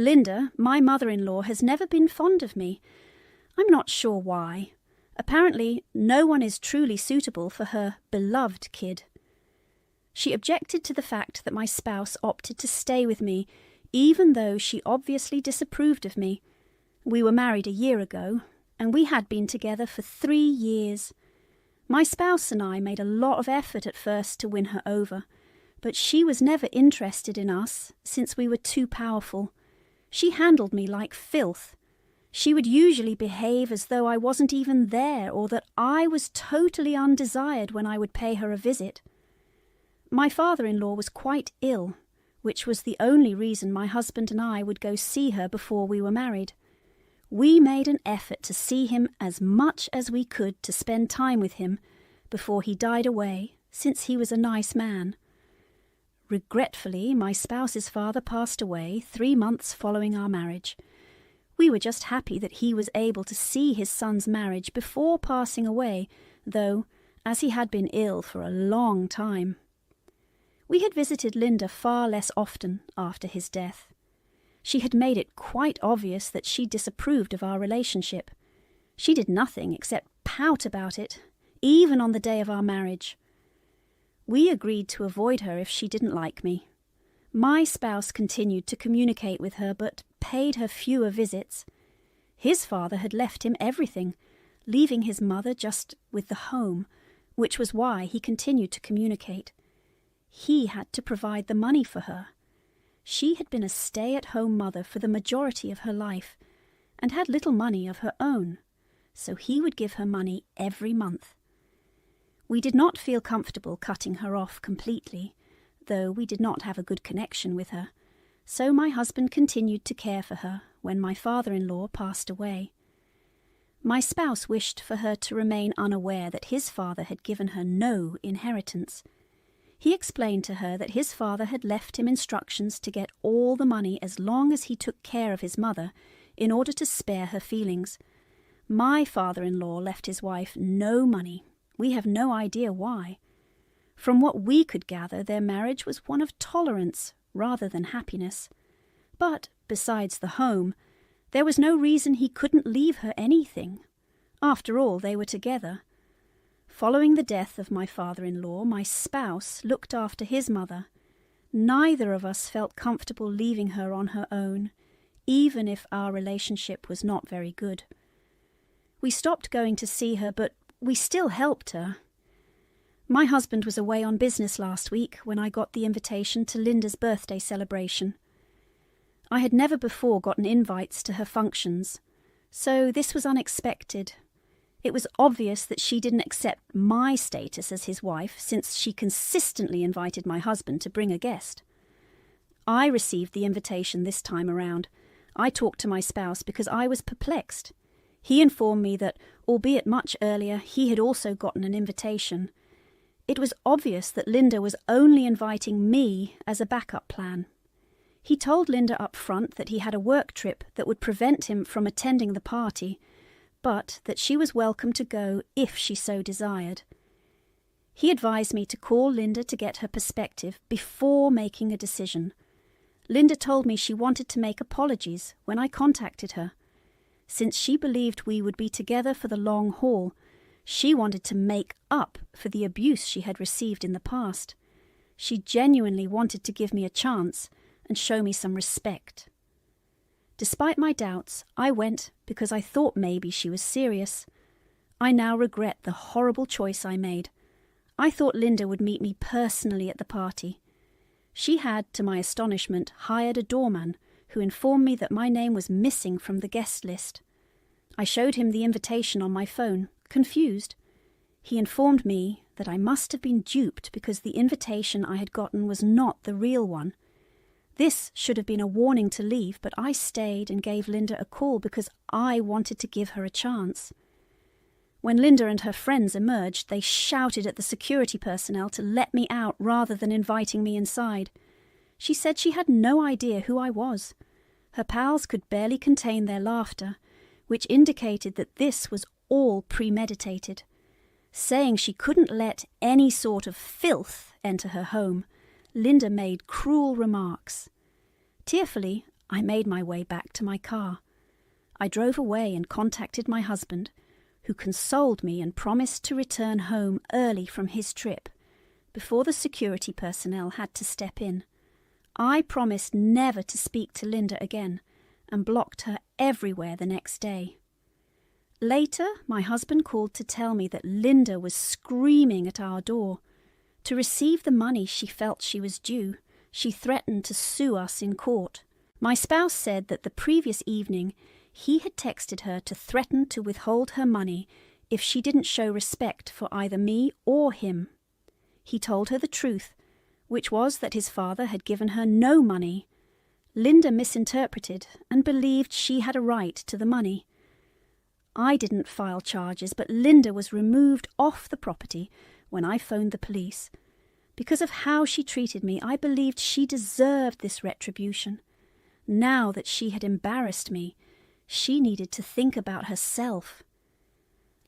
Linda, my mother-in-law, has never been fond of me. I'm not sure why. Apparently, no one is truly suitable for her beloved kid. She objected to the fact that my spouse opted to stay with me, even though she obviously disapproved of me. We were married a year ago, and we had been together for 3 years. My spouse and I made a lot of effort at first to win her over, but she was never interested in us since we were too powerful. She handled me like filth. She would usually behave as though I wasn't even there, or that I was totally undesired when I would pay her a visit. My father-in-law was quite ill, which was the only reason my husband and I would go see her before we were married. We made an effort to see him as much as we could to spend time with him before he died away, since he was a nice man. Regretfully, my spouse's father passed away 3 months following our marriage. We were just happy that he was able to see his son's marriage before passing away, though, as he had been ill for a long time. We had visited Linda far less often after his death. She had made it quite obvious that she disapproved of our relationship. She did nothing except pout about it, even on the day of our marriage. We agreed to avoid her if she didn't like me. My spouse continued to communicate with her, but paid her fewer visits. His father had left him everything, leaving his mother just with the home, which was why he continued to communicate. He had to provide the money for her. She had been a stay-at-home mother for the majority of her life, and had little money of her own, so he would give her money every month. We did not feel comfortable cutting her off completely, though we did not have a good connection with her, so my husband continued to care for her when my father-in-law passed away. My spouse wished for her to remain unaware that his father had given her no inheritance. He explained to her that his father had left him instructions to get all the money as long as he took care of his mother, in order to spare her feelings. My father-in-law left his wife no money. We have no idea why. From what we could gather, their marriage was one of tolerance rather than happiness. But, besides the home, there was no reason he couldn't leave her anything. After all, they were together. Following the death of my father-in-law, my spouse looked after his mother. Neither of us felt comfortable leaving her on her own, even if our relationship was not very good. We stopped going to see her, but we still helped her. My husband was away on business last week when I got the invitation to Linda's birthday celebration. I had never before gotten invites to her functions, so this was unexpected. It was obvious that she didn't accept my status as his wife, since she consistently invited my husband to bring a guest. I received the invitation this time around. I talked to my spouse because I was perplexed. He informed me that, albeit much earlier, he had also gotten an invitation. It was obvious that Linda was only inviting me as a backup plan. He told Linda up front that he had a work trip that would prevent him from attending the party, but that she was welcome to go if she so desired. He advised me to call Linda to get her perspective before making a decision. Linda told me she wanted to make apologies when I contacted her. Since she believed we would be together for the long haul, she wanted to make up for the abuse she had received in the past. She genuinely wanted to give me a chance and show me some respect. Despite my doubts, I went because I thought maybe she was serious. I now regret the horrible choice I made. I thought Linda would meet me personally at the party. She had, to my astonishment, hired a doorman who informed me that my name was missing from the guest list. I showed him the invitation on my phone, confused. He informed me that I must have been duped because the invitation I had gotten was not the real one. This should have been a warning to leave, but I stayed and gave Linda a call because I wanted to give her a chance. When Linda and her friends emerged, they shouted at the security personnel to let me out rather than inviting me inside. She said she had no idea who I was. Her pals could barely contain their laughter, which indicated that this was all premeditated. Saying she couldn't let any sort of filth enter her home, Linda made cruel remarks. Tearfully, I made my way back to my car. I drove away and contacted my husband, who consoled me and promised to return home early from his trip, before the security personnel had to step in. I promised never to speak to Linda again, and blocked her everywhere the next day. Later, my husband called to tell me that Linda was screaming at our door. To receive the money she felt she was due, she threatened to sue us in court. My spouse said that the previous evening he had texted her to threaten to withhold her money if she didn't show respect for either me or him. He told her the truth, which was that his father had given her no money. Linda misinterpreted and believed she had a right to the money. I didn't file charges, but Linda was removed off the property when I phoned the police. Because of how she treated me, I believed she deserved this retribution. Now that she had embarrassed me, she needed to think about herself.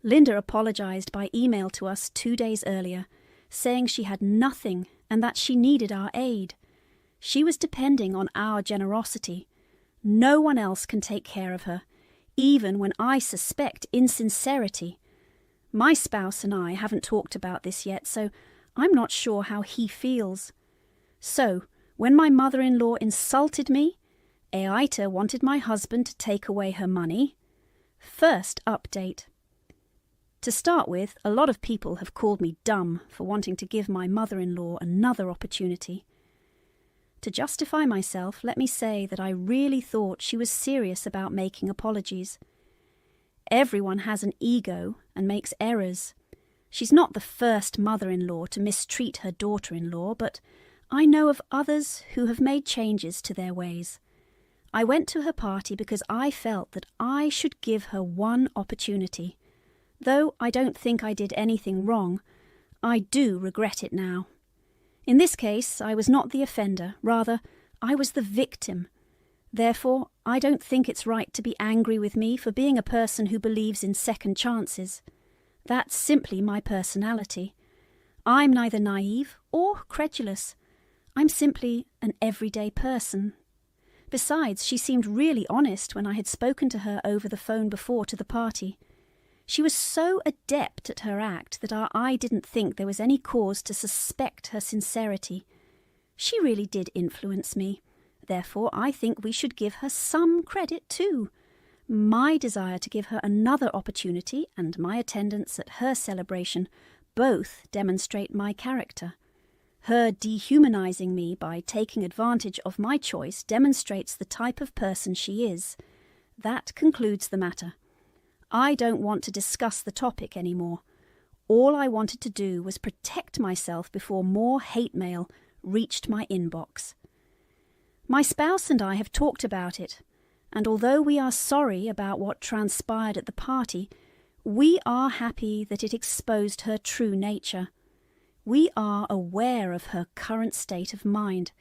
Linda apologized by email to us 2 days earlier, saying she had nothing and that she needed our aid. She was depending on our generosity. No one else can take care of her, even when I suspect insincerity. My spouse and I haven't talked about this yet, so I'm not sure how he feels. So, when my mother-in-law insulted me, Aita wanted my husband to take away her money. First update. To start with, a lot of people have called me dumb for wanting to give my mother-in-law another opportunity. To justify myself, let me say that I really thought she was serious about making apologies. Everyone has an ego and makes errors. She's not the first mother-in-law to mistreat her daughter-in-law, but I know of others who have made changes to their ways. I went to her party because I felt that I should give her one opportunity. Though I don't think I did anything wrong, I do regret it now. In this case, I was not the offender, rather, I was the victim. Therefore, I don't think it's right to be angry with me for being a person who believes in second chances. That's simply my personality. I'm neither naive or credulous. I'm simply an everyday person. Besides, she seemed really honest when I had spoken to her over the phone before to the party. She was so adept at her act that I didn't think there was any cause to suspect her sincerity. She really did influence me. Therefore, I think we should give her some credit too. My desire to give her another opportunity and my attendance at her celebration both demonstrate my character. Her dehumanizing me by taking advantage of my choice demonstrates the type of person she is. That concludes the matter. I don't want to discuss the topic anymore. All I wanted to do was protect myself before more hate mail reached my inbox. My spouse and I have talked about it, and although we are sorry about what transpired at the party, we are happy that it exposed her true nature. We are aware of her current state of mind.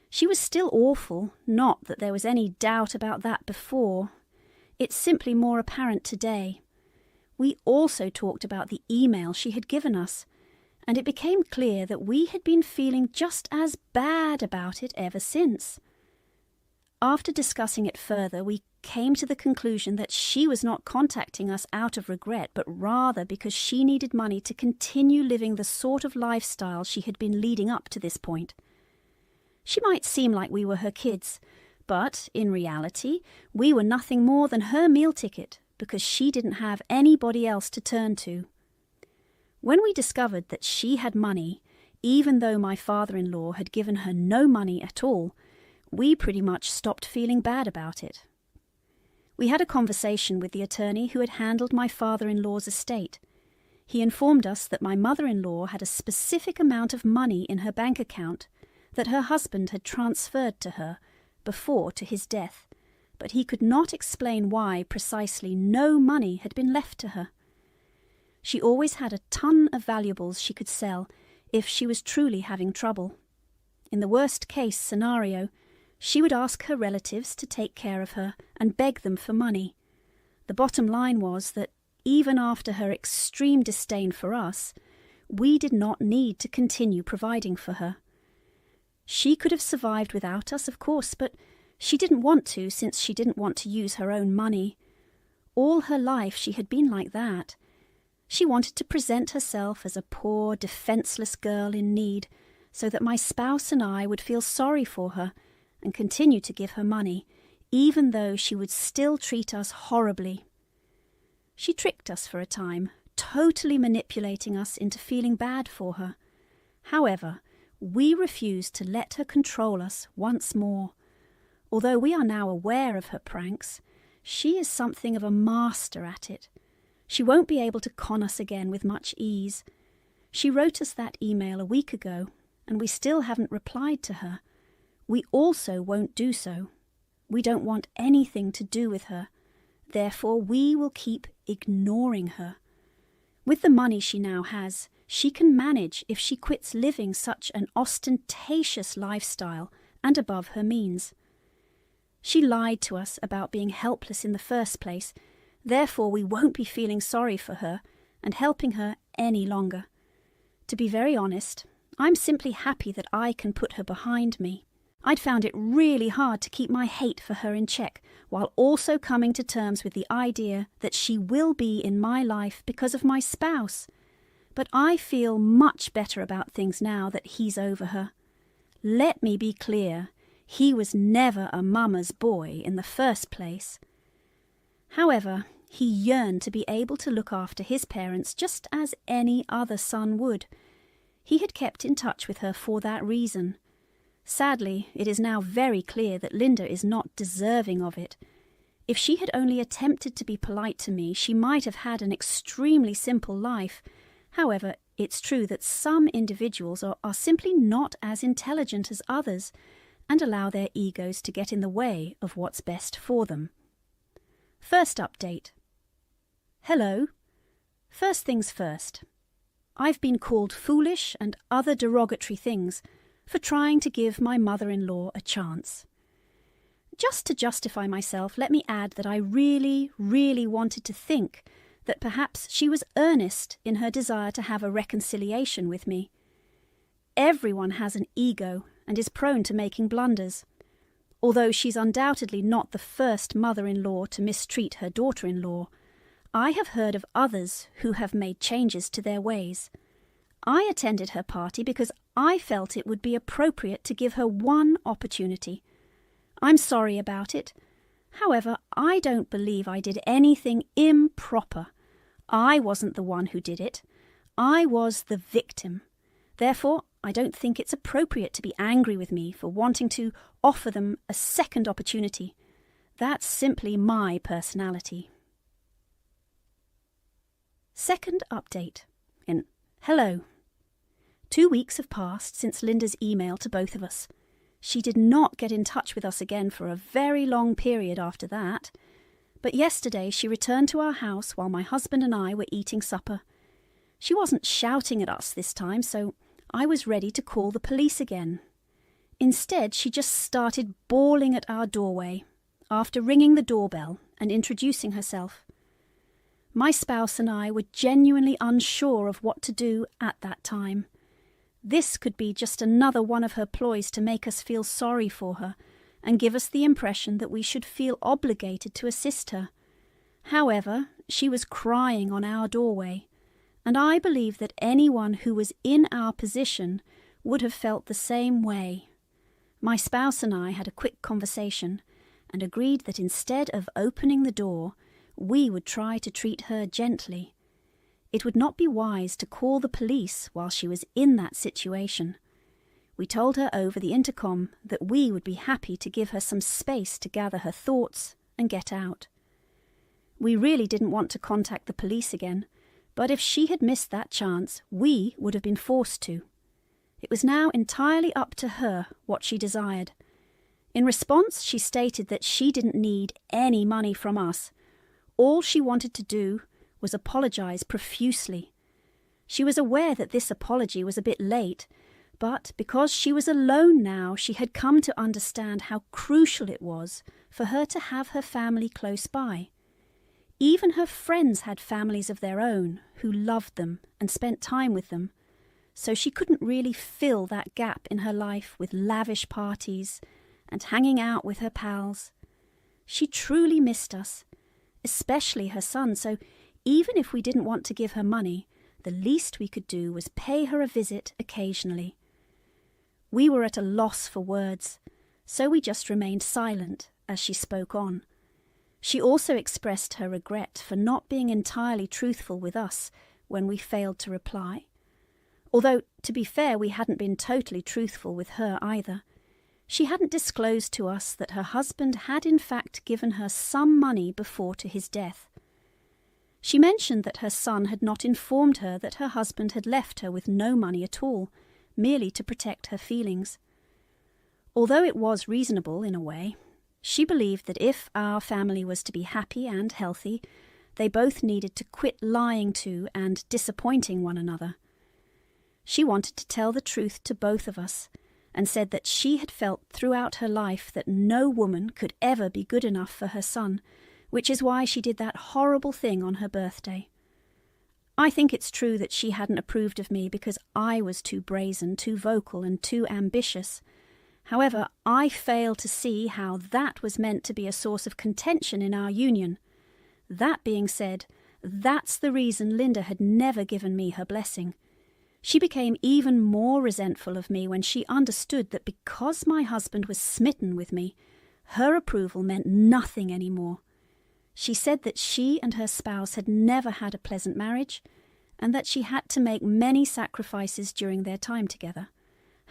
She was still awful, not that there was any doubt about that before. It's simply more apparent today. We also talked about the email she had given us, and it became clear that we had been feeling just as bad about it ever since. After discussing it further, we came to the conclusion that she was not contacting us out of regret, but rather because she needed money to continue living the sort of lifestyle she had been leading up to this point. She might seem like we were her kids, but in reality, we were nothing more than her meal ticket because she didn't have anybody else to turn to. When we discovered that she had money, even though my father-in-law had given her no money at all, we pretty much stopped feeling bad about it. We had a conversation with the attorney who had handled my father-in-law's estate. He informed us that my mother-in-law had a specific amount of money in her bank account that her husband had transferred to her before to his death, but he could not explain why precisely no money had been left to her. She always had a ton of valuables she could sell if she was truly having trouble. In the worst-case scenario, she would ask her relatives to take care of her and beg them for money. The bottom line was that, even after her extreme disdain for us, we did not need to continue providing for her. She could have survived without us, of course, but She didn't want to, since she didn't want to use her own money. All her life she had been like that. She wanted to present herself as a poor, defenceless girl in need, so that my spouse and I would feel sorry for her and continue to give her money, even though she would still treat us horribly. She tricked us for a time, totally manipulating us into feeling bad for her. However, we refused to let her control us once more. Although we are now aware of her pranks, she is something of a master at it. She won't be able to con us again with much ease. She wrote us that email a week ago, and we still haven't replied to her. We also won't do so. We don't want anything to do with her. Therefore, we will keep ignoring her. With the money she now has, she can manage if she quits living such an ostentatious lifestyle and above her means. She lied to us about being helpless in the first place. Therefore, we won't be feeling sorry for her and helping her any longer. To be very honest, I'm simply happy that I can put her behind me. I'd found it really hard to keep my hate for her in check, while also coming to terms with the idea that she will be in my life because of my spouse. But I feel much better about things now that he's over her. Let me be clear, he was never a mama's boy in the first place. However, he yearned to be able to look after his parents just as any other son would. He had kept in touch with her for that reason. Sadly, it is now very clear that Linda is not deserving of it. If she had only attempted to be polite to me, she might have had an extremely simple life. However, it's true that some individuals are simply not as intelligent as others and allow their egos to get in the way of what's best for them. First update. Hello. First things first. I've been called foolish and other derogatory things for trying to give my mother-in-law a chance. Just to justify myself, let me add that I really, really wanted to think that perhaps she was earnest in her desire to have a reconciliation with me. Everyone has an ego and is prone to making blunders. Although she's undoubtedly not the first mother-in-law to mistreat her daughter-in-law, I have heard of others who have made changes to their ways. I attended her party because I felt it would be appropriate to give her one opportunity. I'm sorry about it. However, I don't believe I did anything improper. I wasn't the one who did it. I was the victim. Therefore, I don't think it's appropriate to be angry with me for wanting to offer them a second opportunity. That's simply my personality. Second update. Hello. 2 weeks have passed since Linda's email to both of us. She did not get in touch with us again for a very long period after that. But yesterday she returned to our house while my husband and I were eating supper. She wasn't shouting at us this time, so I was ready to call the police again. Instead, she just started bawling at our doorway after ringing the doorbell and introducing herself. My spouse and I were genuinely unsure of what to do at that time. This could be just another one of her ploys to make us feel sorry for her and give us the impression that we should feel obligated to assist her. However, she was crying on our doorway, and I believe that anyone who was in our position would have felt the same way. My spouse and I had a quick conversation and agreed that instead of opening the door, we would try to treat her gently. It would not be wise to call the police while she was in that situation. We told her over the intercom that we would be happy to give her some space to gather her thoughts and get out. We really didn't want to contact the police again, but if she had missed that chance, we would have been forced to. It was now entirely up to her what she desired. In response, she stated that she didn't need any money from us. All she wanted to do was apologize profusely. She was aware that this apology was a bit late, but because she was alone now, she had come to understand how crucial it was for her to have her family close by. Even her friends had families of their own who loved them and spent time with them, so she couldn't really fill that gap in her life with lavish parties and hanging out with her pals. She truly missed us, especially her son, so even if we didn't want to give her money, the least we could do was pay her a visit occasionally. We were at a loss for words, so we just remained silent as she spoke on. She also expressed her regret for not being entirely truthful with us when we failed to reply. Although, to be fair, we hadn't been totally truthful with her either. She hadn't disclosed to us that her husband had in fact given her some money before to his death. She mentioned that her son had not informed her that her husband had left her with no money at all, merely to protect her feelings. Although it was reasonable in a way, she believed that if our family was to be happy and healthy, they both needed to quit lying to and disappointing one another. She wanted to tell the truth to both of us, and said that she had felt throughout her life that no woman could ever be good enough for her son, which is why she did that horrible thing on her birthday. I think it's true that she hadn't approved of me because I was too brazen, too vocal, and too ambitious. However, I fail to see how that was meant to be a source of contention in our union. That being said, that's the reason Linda had never given me her blessing. She became even more resentful of me when she understood that because my husband was smitten with me, her approval meant nothing anymore. She said that she and her spouse had never had a pleasant marriage, and that she had to make many sacrifices during their time together.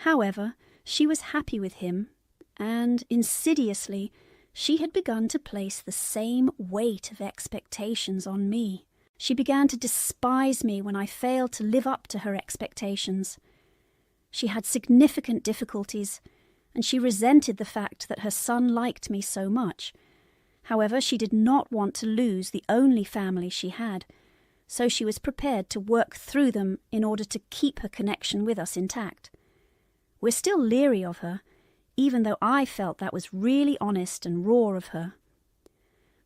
However, she was happy with him, and insidiously, she had begun to place the same weight of expectations on me. She began to despise me when I failed to live up to her expectations. She had significant difficulties, and she resented the fact that her son liked me so much. However, she did not want to lose the only family she had, so she was prepared to work through them in order to keep her connection with us intact. We're still leery of her, even though I felt that was really honest and raw of her.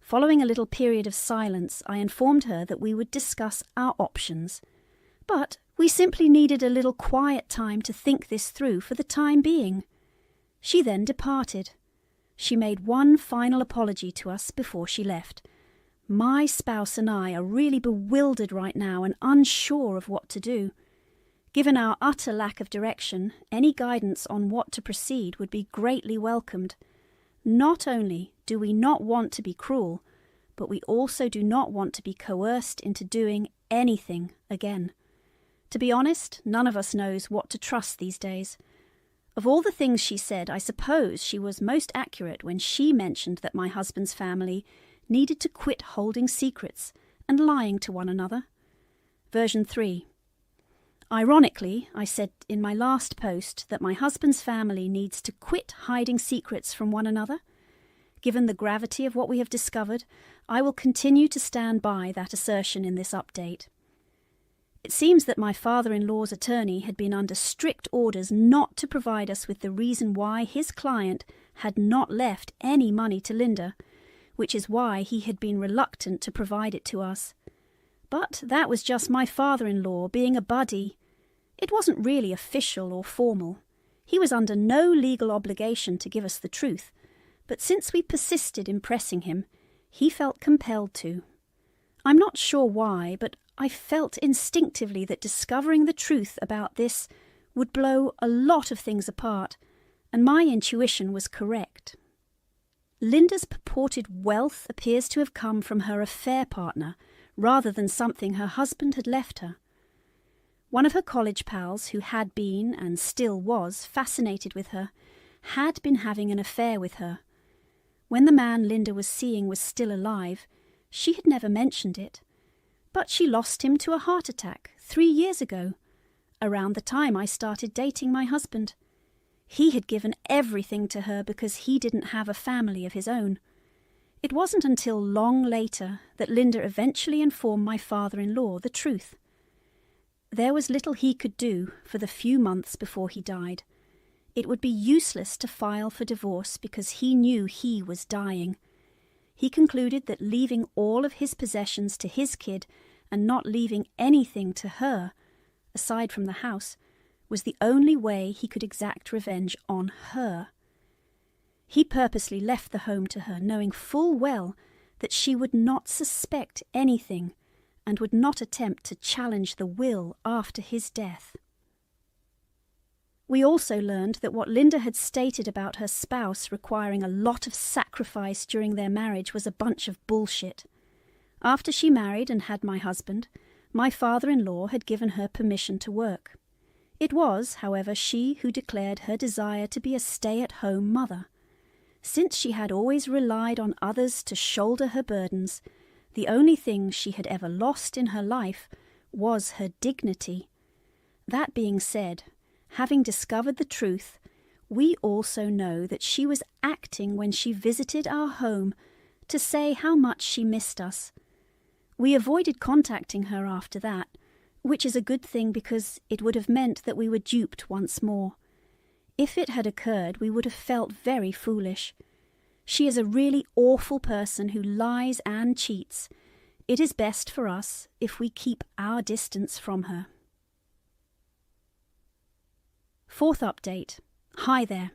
Following a little period of silence, I informed her that we would discuss our options, but we simply needed a little quiet time to think this through for the time being. She then departed. She made one final apology to us before she left. My spouse and I are really bewildered right now and unsure of what to do. Given our utter lack of direction, any guidance on what to proceed would be greatly welcomed. Not only do we not want to be cruel, but we also do not want to be coerced into doing anything again. To be honest, none of us knows what to trust these days. Of all the things she said, I suppose she was most accurate when she mentioned that my husband's family needed to quit holding secrets and lying to one another. Version 3. Ironically, I said in my last post that my husband's family needs to quit hiding secrets from one another. Given the gravity of what we have discovered, I will continue to stand by that assertion in this update. It seems that my father-in-law's attorney had been under strict orders not to provide us with the reason why his client had not left any money to Linda, which is why he had been reluctant to provide it to us. But that was just my father-in-law being a buddy. It wasn't really official or formal. He was under no legal obligation to give us the truth, but since we persisted in pressing him, he felt compelled to. I'm not sure why, but I felt instinctively that discovering the truth about this would blow a lot of things apart, and my intuition was correct. Linda's purported wealth appears to have come from her affair partner, rather than something her husband had left her. One of her college pals, who had been, and still was, fascinated with her, had been having an affair with her. When the man Linda was seeing was still alive, she had never mentioned it. But she lost him to a heart attack 3 years ago, around the time I started dating my husband. He had given everything to her because he didn't have a family of his own. It wasn't until long later that Linda eventually informed my father-in-law the truth. There was little he could do for the few months before he died. It would be useless to file for divorce because he knew he was dying. He concluded that leaving all of his possessions to his kid and not leaving anything to her, aside from the house, was the only way he could exact revenge on her. He purposely left the home to her, knowing full well that she would not suspect anything and would not attempt to challenge the will after his death. We also learned that what Linda had stated about her spouse requiring a lot of sacrifice during their marriage was a bunch of bullshit. After she married and had my husband, my father-in-law had given her permission to work. It was, however, she who declared her desire to be a stay-at-home mother. Since she had always relied on others to shoulder her burdens, the only thing she had ever lost in her life was her dignity. That being said, having discovered the truth, we also know that she was acting when she visited our home to say how much she missed us. We avoided contacting her after that, which is a good thing because it would have meant that we were duped once more. If it had occurred, we would have felt very foolish. She is a really awful person who lies and cheats. It is best for us if we keep our distance from her. Fourth update. Hi there.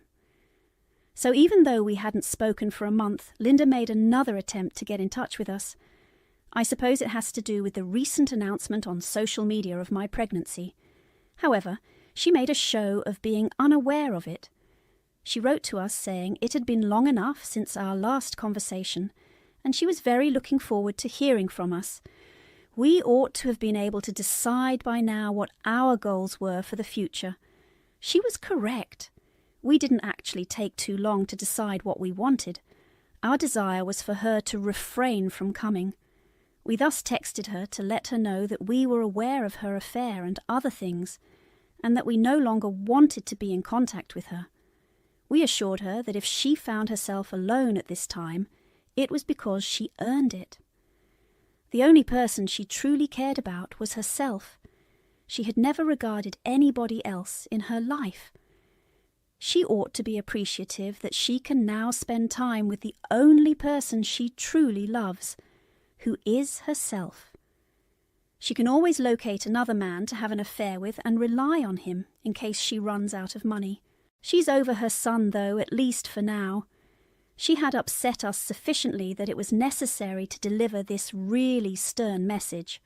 So even though we hadn't spoken for a month, Linda made another attempt to get in touch with us. I suppose it has to do with the recent announcement on social media of my pregnancy. However, she made a show of being unaware of it. She wrote to us saying it had been long enough since our last conversation, and she was very looking forward to hearing from us. We ought to have been able to decide by now what our goals were for the future. She was correct. We didn't actually take too long to decide what we wanted. Our desire was for her to refrain from coming. We thus texted her to let her know that we were aware of her affair and other things, and that we no longer wanted to be in contact with her. We assured her that if she found herself alone at this time, it was because she earned it. The only person she truly cared about was herself. She had never regarded anybody else in her life. She ought to be appreciative that she can now spend time with the only person she truly loves, who is herself. She can always locate another man to have an affair with and rely on him in case she runs out of money. She's over her son, though, at least for now. She had upset us sufficiently that it was necessary to deliver this really stern message.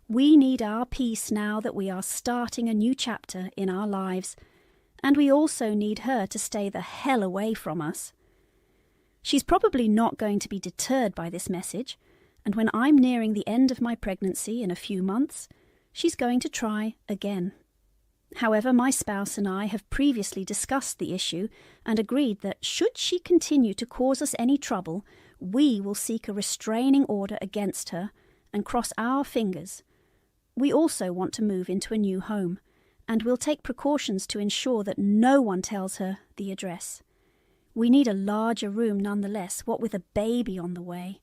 We need our peace now that we are starting a new chapter in our lives, and we also need her to stay the hell away from us. She's probably not going to be deterred by this message, and when I'm nearing the end of my pregnancy in a few months, she's going to try again. However, my spouse and I have previously discussed the issue and agreed that should she continue to cause us any trouble, we will seek a restraining order against her and cross our fingers. We also want to move into a new home, and we'll take precautions to ensure that no one tells her the address. We need a larger room nonetheless, what with a baby on the way.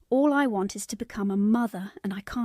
All I want is to become a mother, and I can't